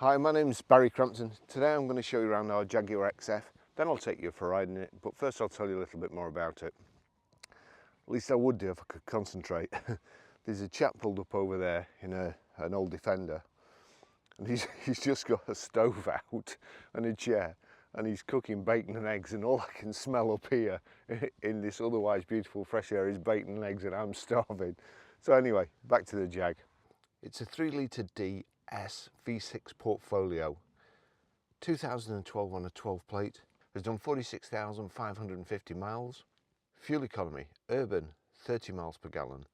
Hi, my name's Barrie Crampton. Today I'm going to show you around our Jaguar XF, then I'll take you for a ride in it, but first I'll tell you a little bit more about it. At least I would do if I could concentrate. There's a chap pulled up over there in an old Defender, and he's just got a stove out and a chair, and he's cooking bacon and eggs, and all I can smell up here in this otherwise beautiful fresh air is bacon and eggs, and I'm starving. So anyway, back to the Jag. It's a 3-litre DS V6 Portfolio, 2012 on a 12 plate, has done 46,550 miles. Fuel economy, urban 30 miles per gallon,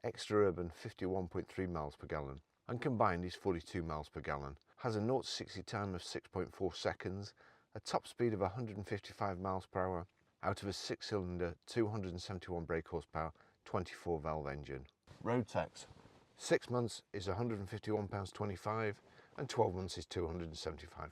extra urban 51.3 miles per gallon, and combined is 42 miles per gallon. Has a 0 to 60 time of 6.4 seconds, a top speed of 155 miles per hour, out of a 6-cylinder 271 brake horsepower 24 valve engine. Road tax, 6 months is £151.25 and 12 months is £275.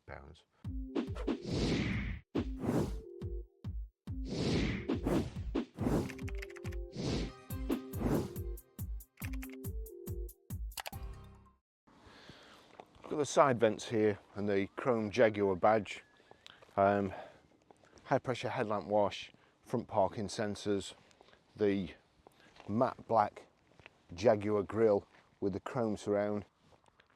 Got the side vents here and the chrome Jaguar badge, high pressure headlamp wash, front parking sensors, the matte black Jaguar grille with the chrome surround.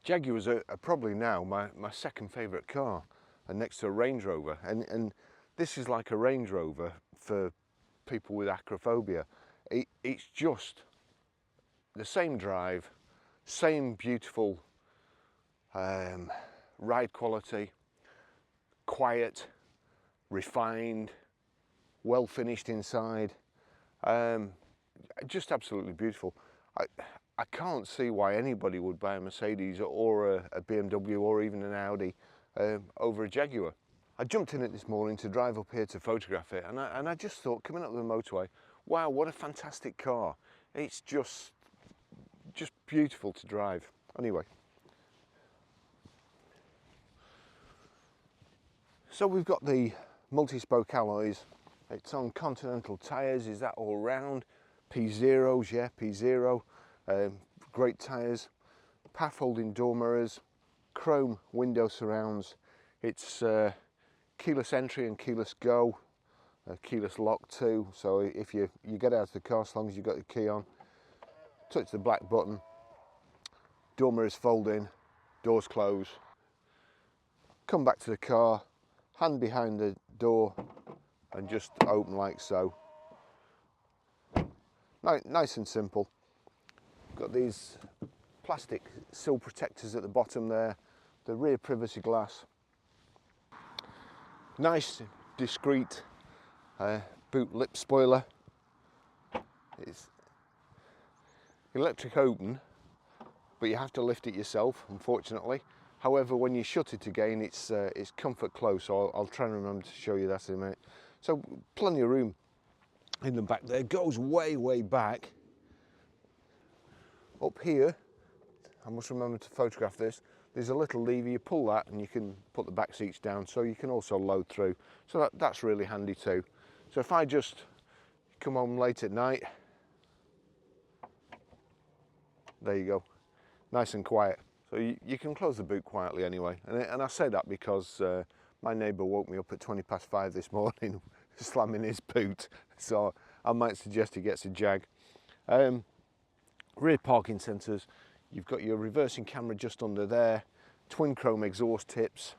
Jaguars are probably now my second favourite car, and next to a Range Rover, and this is like a Range Rover for people with acrophobia. It's just the same drive, same beautiful ride quality, quiet, refined, well finished inside, just absolutely beautiful. I can't see why anybody would buy a Mercedes or a BMW or even an Audi over a Jaguar. I jumped in it this morning to drive up here to photograph it, and I just thought, coming up the motorway, wow, what a fantastic car. It's just beautiful to drive. Anyway, so we've got the multi-spoke alloys. It's on Continental tyres. Is that all round? P0s, yeah, P0. Great tyres. Path holding door mirrors. Chrome window surrounds. It's keyless entry and keyless go. Keyless lock too. So if you get out of the car, as long as you've got the key on, touch the black button. Door mirrors fold in. Doors close. Come back to the car. Hand behind the door and just open like so. Nice and simple. Got these plastic sill protectors at the bottom there, the rear privacy glass. Nice discreet boot lip spoiler. It's electric open, but you have to lift it yourself, unfortunately. However, when you shut it again, it's comfort close, so I'll try and remember to show you that in a minute. So plenty of room in the back there. Goes way back. Up here, I must remember to photograph this, there's a little lever, you pull that and you can put the back seats down, so you can also load through. So that's really handy too. So if I just come home late at night, there you go, nice and quiet. So you can close the boot quietly anyway. And I say that because my neighbour woke me up at 5:20 this morning slamming his boot. So I might suggest he gets a Jag. Rear parking sensors. You've got your reversing camera just under there. Twin chrome exhaust tips.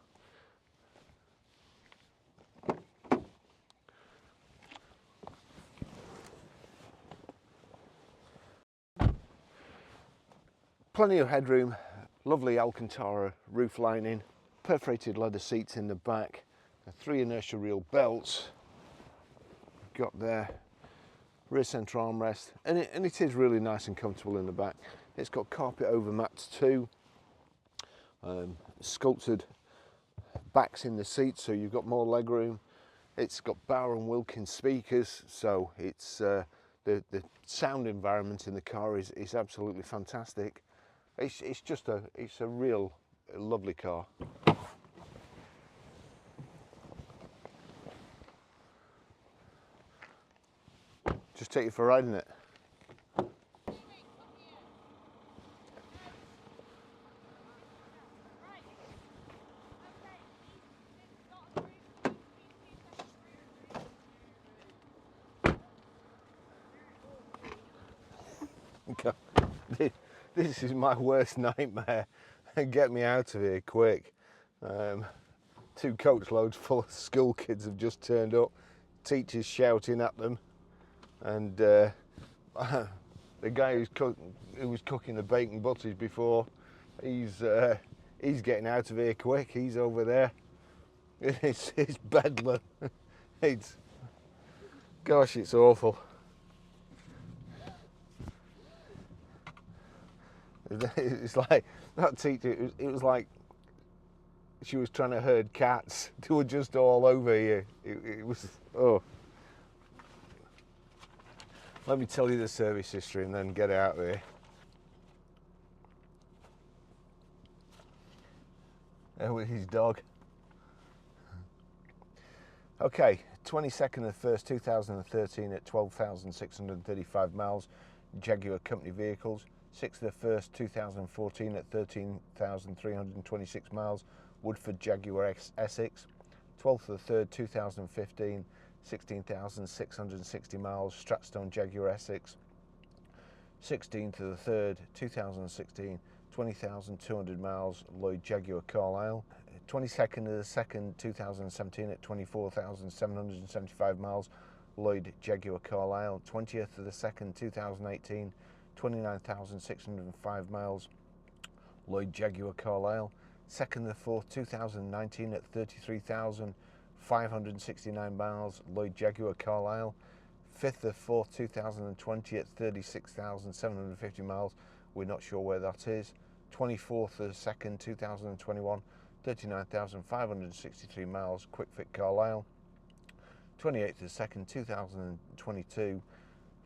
Plenty of headroom. Lovely Alcantara roof lining, perforated leather seats in the back, 3 inertia reel belts, got there, rear centre armrest, and it is really nice and comfortable in the back. It's got carpet over mats too, sculpted backs in the seats, so you've got more leg room. It's got Bauer and Wilkins speakers, so it's the sound environment in the car is absolutely fantastic. It's a real lovely car. Just take you for a ride in it. God, this is my worst nightmare. Get me out of here quick. 2 coach loads full of school kids have just turned up, teachers shouting at them, and the guy who was cooking the bacon butties before, he's getting out of here quick. He's over there. It's bedlam. Gosh, it's awful. It's like that teacher. It was like she was trying to herd cats. They were just all over you. It was, oh. Let me tell you the service history and then get out of here. There with his dog. Okay, 22nd of the 1st, 2013 at 12,635 miles, Jaguar company vehicles. 6th of the 1st, 2014 at 13,326 miles, Woodford Jaguar Essex. 12th of the 3rd, 2015, 16,660 miles, Stratstone Jaguar Essex. 16th of the 3rd, 2016, 20,200 miles, Lloyd Jaguar Carlisle. 22nd of the 2nd, 2017 at 24,775 miles, Lloyd Jaguar Carlisle. 20th of the 2nd, 2018, 29,605 miles, Lloyd Jaguar Carlisle. 2nd of the 4th, 2019 at 33,569 miles, Lloyd Jaguar Carlisle. 5th of 4th, 2020 at 36,750 miles, we're not sure where that is. 24th of the 2nd, 2021, 39,563 miles, Quick Fit Carlisle. 28th of the 2nd, 2022,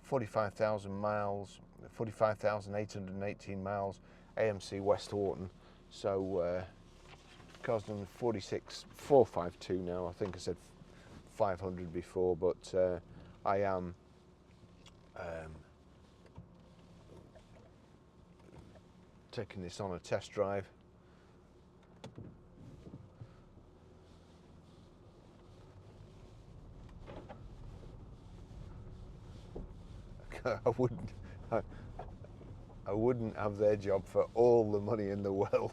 45,000 miles, 45,818 miles, AMC West Horton. So cars done 46,452 now. I think I said 500 before, but I am taking this on a test drive. I wouldn't have their job for all the money in the world.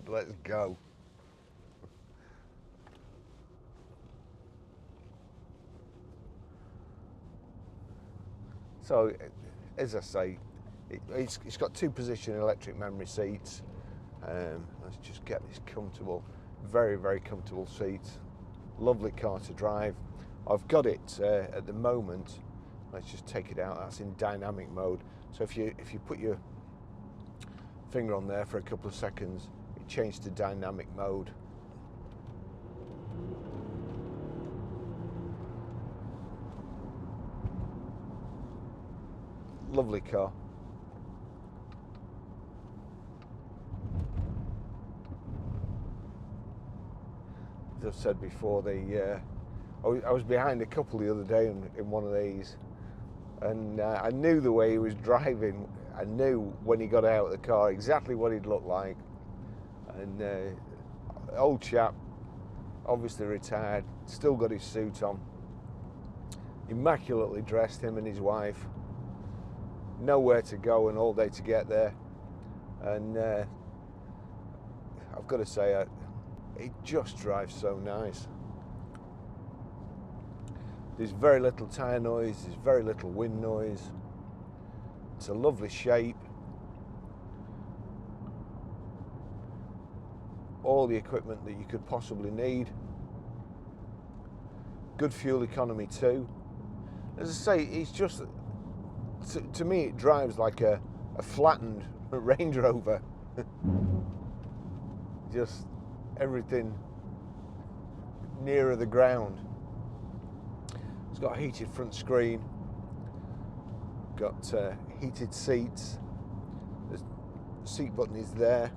Let's go. So, as I say, it's got 2-position electric memory seats. Let's just get this comfortable, very, very comfortable seats. Lovely car to drive. I've got it at the moment. Let's just take it out. That's in dynamic mode. So if you put your finger on there for a couple of seconds, it changed to dynamic mode. Lovely car. As I've said before, I was behind a couple the other day in one of these, and I knew the way he was driving. I knew when he got out of the car exactly what he'd look like. And old chap, obviously retired, still got his suit on, immaculately dressed, him and his wife. Nowhere to go and all day to get there. And I've got to say, it just drives so nice. There's very little tyre noise, there's very little wind noise. It's a lovely shape. All the equipment that you could possibly need. Good fuel economy too. As I say, it's just, to me it drives like a flattened Range Rover. Just everything nearer the ground. It's got a heated front screen, got heated seats. The seat button is there.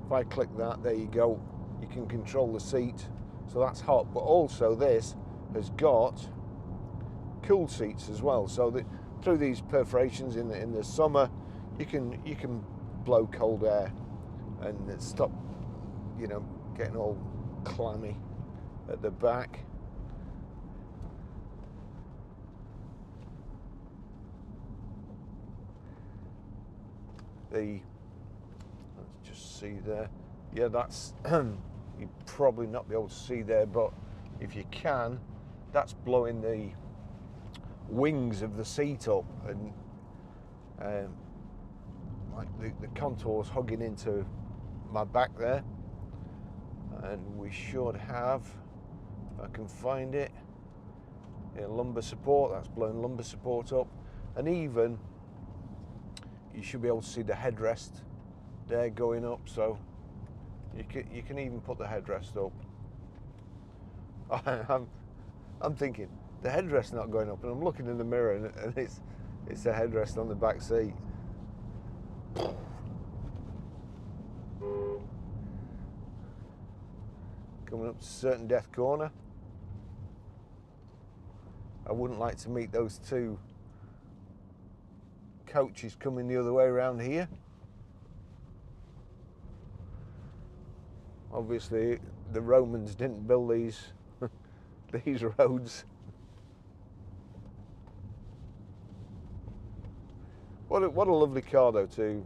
If I click that, there you go. You can control the seat, so that's hot. But also this has got cool seats as well. So that through these perforations in the summer, you can blow cold air and stop, getting all clammy at the back. let's just see there. Yeah, that's you probably not be able to see there, but if you can, that's blowing the wings of the seat up, and like the contours hugging into my back there. And we should have, if I can find it, yeah, lumbar support. That's blowing lumbar support up, and even you should be able to see the headrest there going up. So you can even put the headrest up. I'm thinking the headrest's not going up, and I'm looking in the mirror, and it's a headrest on the back seat. Coming up to certain death corner. I wouldn't like to meet those two coaches coming the other way around here. Obviously, the Romans didn't build these these roads. What a lovely car though too.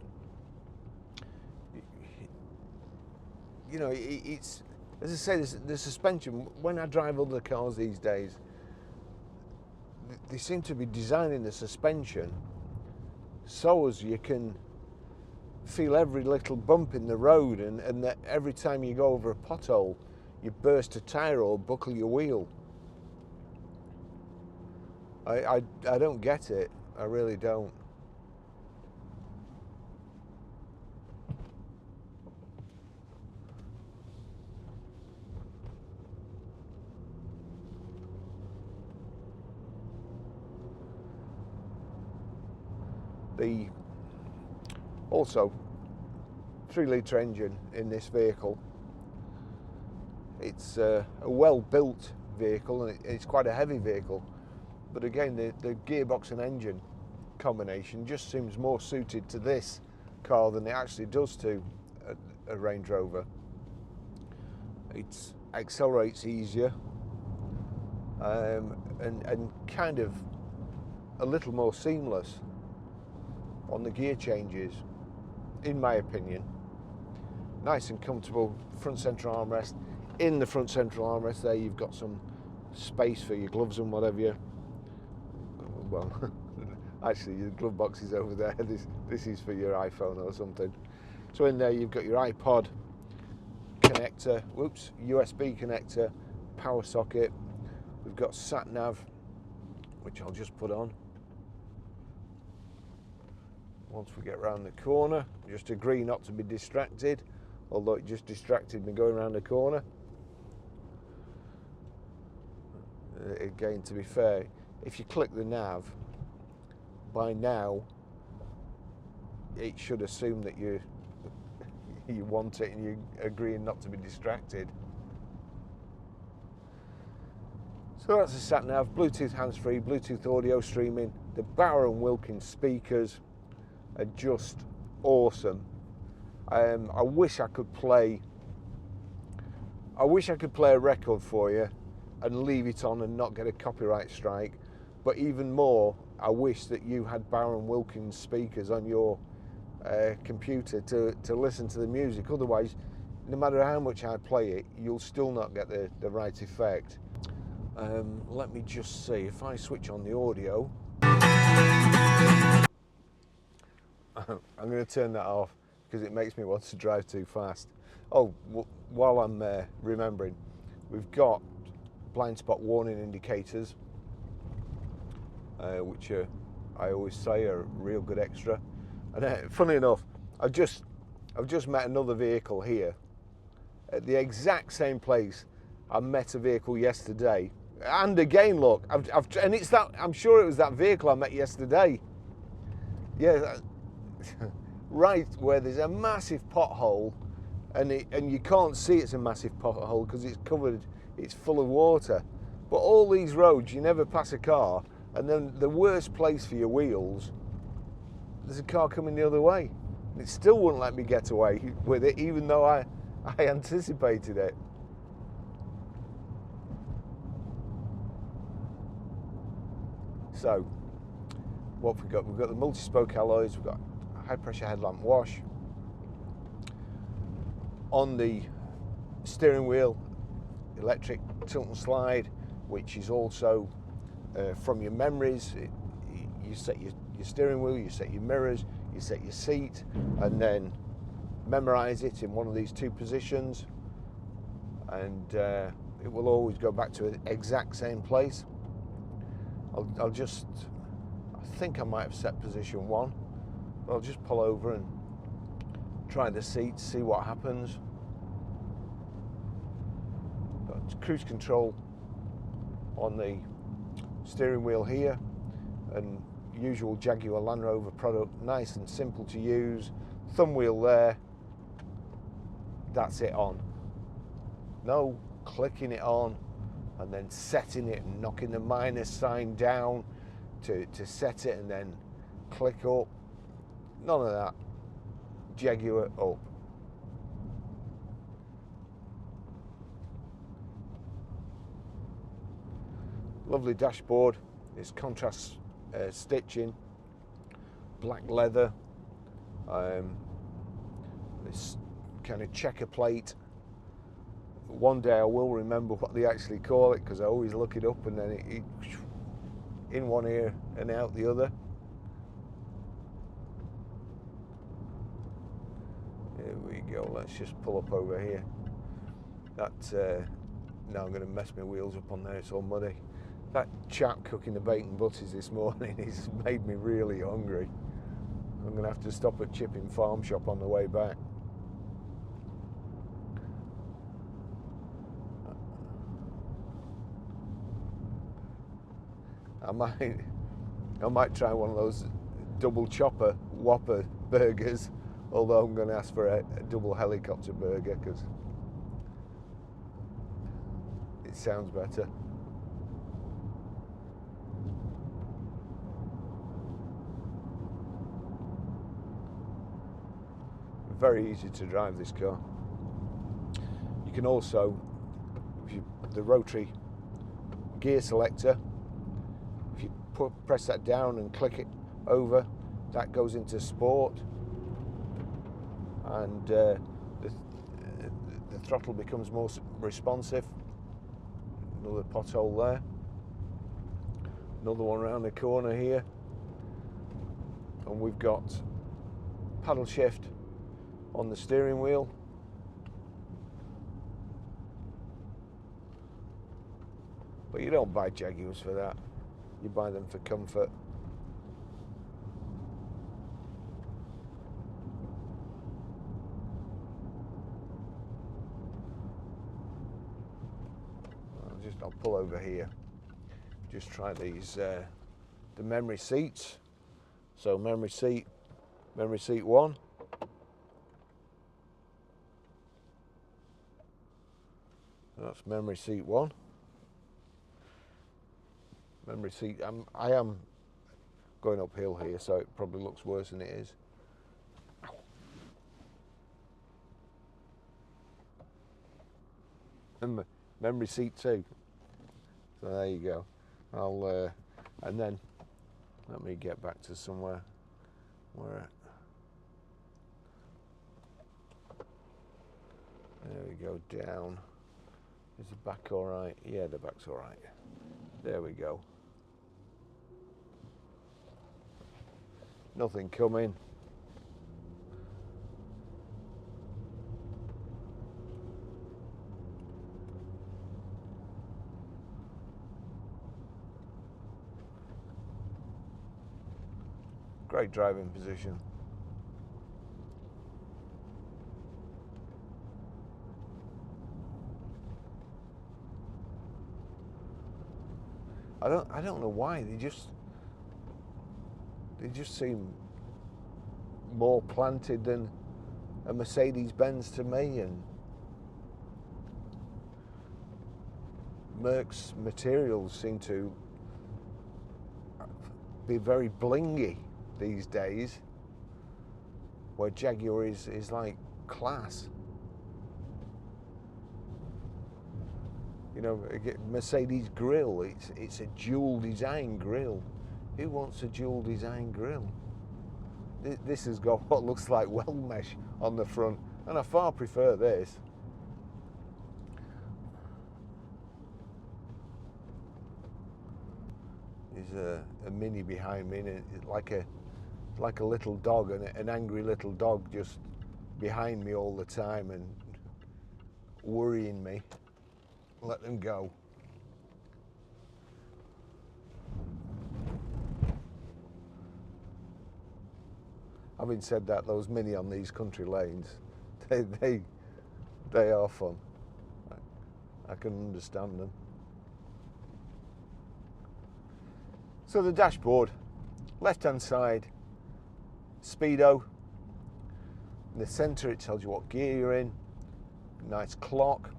You know, it's, as I say, the suspension, when I drive other cars these days, they seem to be designing the suspension so as you can feel every little bump in the road, and that every time you go over a pothole, you burst a tyre or buckle your wheel. I don't get it. I really don't. Also 3-litre engine in this vehicle. It's a well-built vehicle, and it's quite a heavy vehicle, but again the gearbox and engine combination just seems more suited to this car than it actually does to a Range Rover. It accelerates easier, and kind of a little more seamless on the gear changes, in my opinion. Nice and comfortable front central armrest. In the front central armrest there, you've got some space for your gloves and whatever. Well, actually your glove box is over there. This is for your iPhone or something. So in there you've got your iPod connector, USB connector, power socket. We've got sat nav, which I'll just put on once we get around the corner. Just agree not to be distracted, although it just distracted me going around the corner. Again, to be fair, if you click the nav, by now it should assume that you want it and you're agreeing not to be distracted. So that's the sat nav, Bluetooth hands-free, Bluetooth audio streaming. The Barrie and Wilkins speakers are just awesome. I wish I could play a record for you and leave it on and not get a copyright strike, but even more, I wish that you had Barrie and Wilkins speakers on your computer to listen to the music. Otherwise, no matter how much I play it, you'll still not get the right effect. Let me just see, if I switch on the audio, I'm going to turn that off because it makes me want to drive too fast. Oh, while I'm remembering, we've got blind spot warning indicators, which I always say are a real good extra. And funny enough, I've just met another vehicle here at the exact same place I met a vehicle yesterday. And again, look, and it's that, I'm sure it was that vehicle I met yesterday. Yeah, right where there's a massive pothole, and you can't see it's a massive pothole because it's covered, it's full of water. But all these roads, you never pass a car, and then the worst place for your wheels, there's a car coming the other way. It still wouldn't let me get away with it, even though I anticipated it. So, what have we got? We've got the multi-spoke alloys, we've got high pressure headlamp wash. On the steering wheel, electric tilt and slide, which is also from your memories. You set your steering wheel, you set your mirrors, you set your seat, and then memorize it in one of these two positions, and it will always go back to the exact same place. I'll just, I think I might have set position 1, but I'll just pull over and try the seat, see what happens. Got cruise control on the steering wheel here, and usual Jaguar Land Rover product, nice and simple to use. Thumb wheel there, that's it on. No clicking it on and then setting it and knocking the minus sign down to set it and then click up. None of that. Jaguar up. Lovely dashboard. It's contrast stitching, black leather, this kind of checker plate. One day I will remember what they actually call it, because I always look it up and then it in one ear and out the other. There we go. Let's just pull up over here. That now I'm going to mess my wheels up on there. It's all muddy. That chap cooking the bacon butties this morning, he's made me really hungry. I'm going to have to stop at Chipping Farm Shop on the way back. I might try one of those double chopper Whopper burgers, although I'm going to ask for a double helicopter burger because it sounds better. Very easy to drive this car. You can also, the rotary gear selector, if you press that down and click it over, that goes into sport, and the throttle becomes more responsive. Another pothole there. Another one around the corner here. And we've got paddle shift on the steering wheel. But you don't buy Jaguars for that. You buy them for comfort. I'll pull over here. Just try these the memory seats. So memory seat 1. That's memory seat 1. Memory seat. I am going uphill here, so it probably looks worse than it is. Memory seat 2. So there you go. I'll and then let me get back to somewhere where. There we go, down. Is the back all right? Yeah, the back's all right. There we go. Nothing coming. Great driving position. I don't know why they just seem more planted than a Mercedes-Benz to me, and Merc's materials seem to be very blingy these days, where Jaguar is like class. You know, Mercedes grille, it's a dual design grille. Who wants a dual design grille? This has got what looks like weld mesh on the front, and I far prefer this. There's a Mini behind me, and it's like a little dog, an angry little dog just behind me all the time and worrying me. Let them go. Having said that, those Mini on these country lanes, they are fun. I can understand them. So the dashboard, left hand side, speedo. In the centre it tells you what gear you're in, nice clock,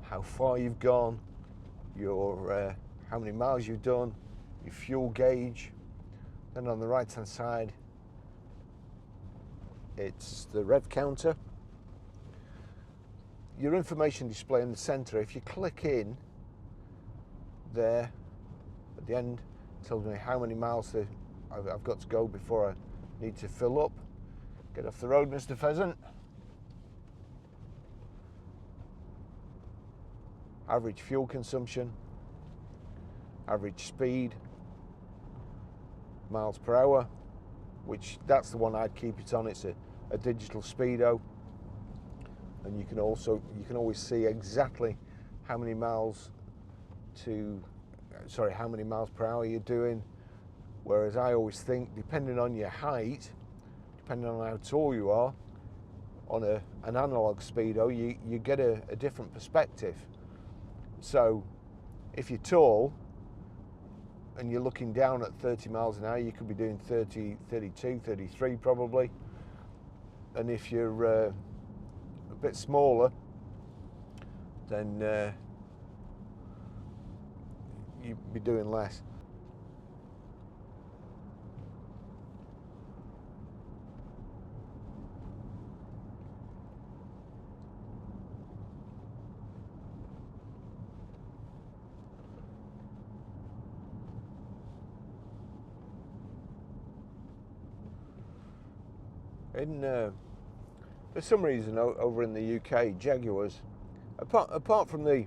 how far you've gone, your how many miles you've done, your fuel gauge. Then on the right hand side it's the rev counter. Your information display in the centre, if you click in there at the end, it tells me how many miles I've got to go before I need to fill up. Get off the road, Mr. Pheasant. Average fuel consumption, average speed, miles per hour, which that's the one I'd keep it on. It's a digital speedo, and you can always see exactly how many miles how many miles per hour you're doing. Whereas I always think, depending on your height, depending on how tall you are, on an analog speedo, you get a different perspective. So if you're tall and you're looking down at 30 miles an hour, you could be doing 30, 32, 33 probably. And if you're a bit smaller, then you'd be doing less. For some reason over in the UK, Jaguars, apart from the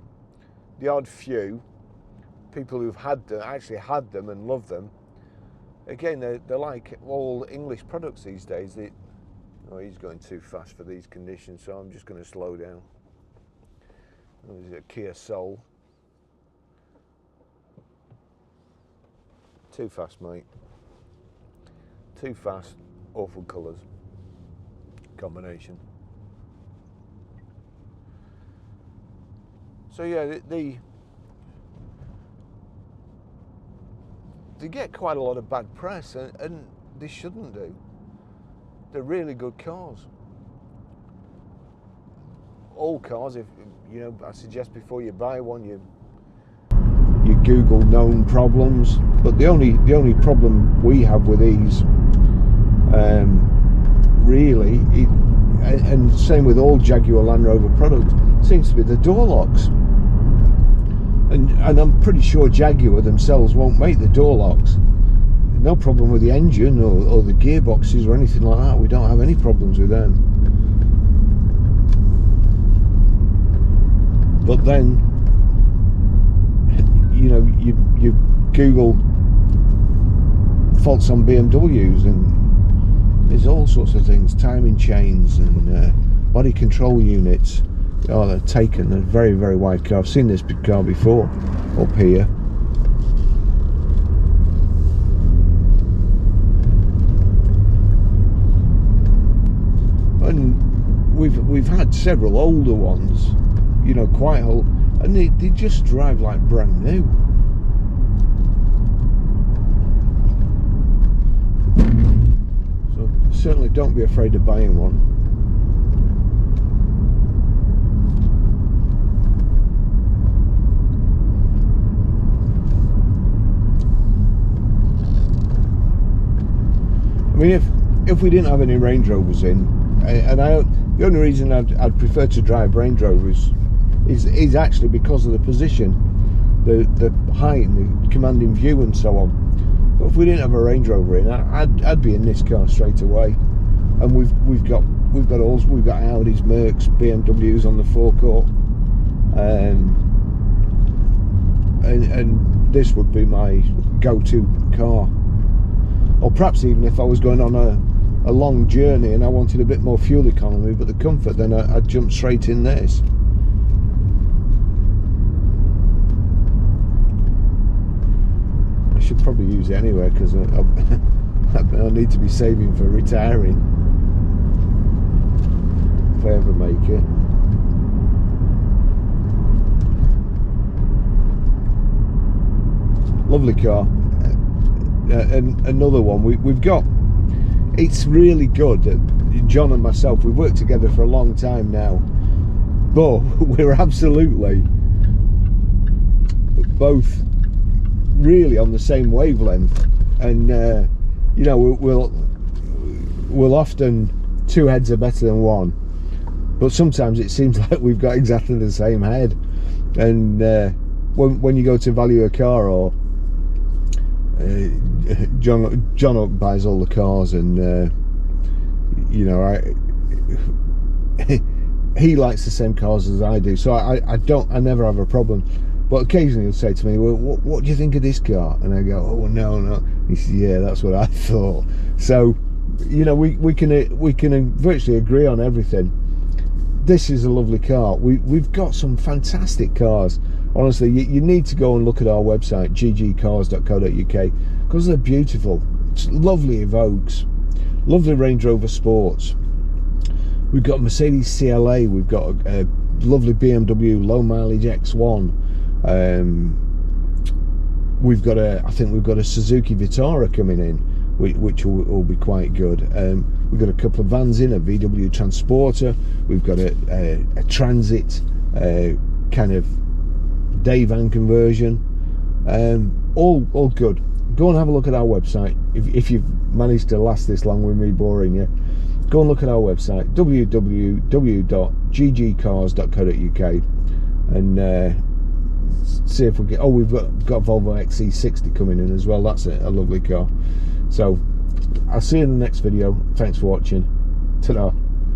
odd few people who've actually had them and love them, again they're like all English products these days. Oh, he's going too fast for these conditions, so I'm just going to slow down. There's a Kia Soul. Too fast, mate. Too fast. Awful colours. Combination. So yeah, they get quite a lot of bad press, and they shouldn't do. They're really good cars. All cars, if you know, I suggest before you buy one, you Google known problems. But the only problem we have with these, really, and same with all Jaguar Land Rover products, seems to be the door locks. And I'm pretty sure Jaguar themselves won't make the door locks. No problem with the engine or the gearboxes or anything like that. We don't have any problems with them. But then, you know, you Google faults on BMWs, and there's all sorts of things, timing chains and body control units. Oh, they're taken. They're very, very wide car. I've seen this big car before up here. And we've had several older ones, you know, quite old, and they just drive like brand new. So certainly don't be afraid of buying one. I mean, if we didn't have any Range Rovers in, and the only reason I'd prefer to drive Range Rovers is actually because of the position, the height, and the commanding view, and so on. But if we didn't have a Range Rover in, I'd be in this car straight away. And we've got Audis, Mercs, BMWs on the forecourt, and this would be my go-to car. Or perhaps even if I was going on a long journey and I wanted a bit more fuel economy but the comfort, then I'd jump straight in this. I should probably use it anyway, because I need to be saving for retiring if I ever make it. Lovely car. And another one we've got. It's really good. John and myself, we've worked together for a long time now, but we're absolutely both really on the same wavelength, and you know, we'll often, two heads are better than one, but sometimes it seems like we've got exactly the same head. And when you go to value a car, or John buys all the cars, and you know, he likes the same cars as I do, so I never have a problem. But occasionally he'll say to me, well, what do you think of this car? And I go, oh, no. He says, yeah, that's what I thought. So, you know, we can virtually agree on everything. This is a lovely car. We've got some fantastic cars. Honestly, you need to go and look at our website, ggcars.co.uk, because they're beautiful. It's lovely Evoques, lovely Range Rover Sports. We've got Mercedes CLA. We've got a lovely BMW low mileage X1. I think we've got a Suzuki Vitara coming in, which will be quite good. We've got a couple of vans in, a VW Transporter. We've got a Transit, kind of day van conversion. All good. Go and have a look at our website. If you've managed to last this long with me boring you, go and look at our website, www.ggcars.co.uk, and see if we get. Oh, we've got Volvo XC60 coming in as well. That's a lovely car. So I'll see you in the next video. Thanks for watching. Ta-da.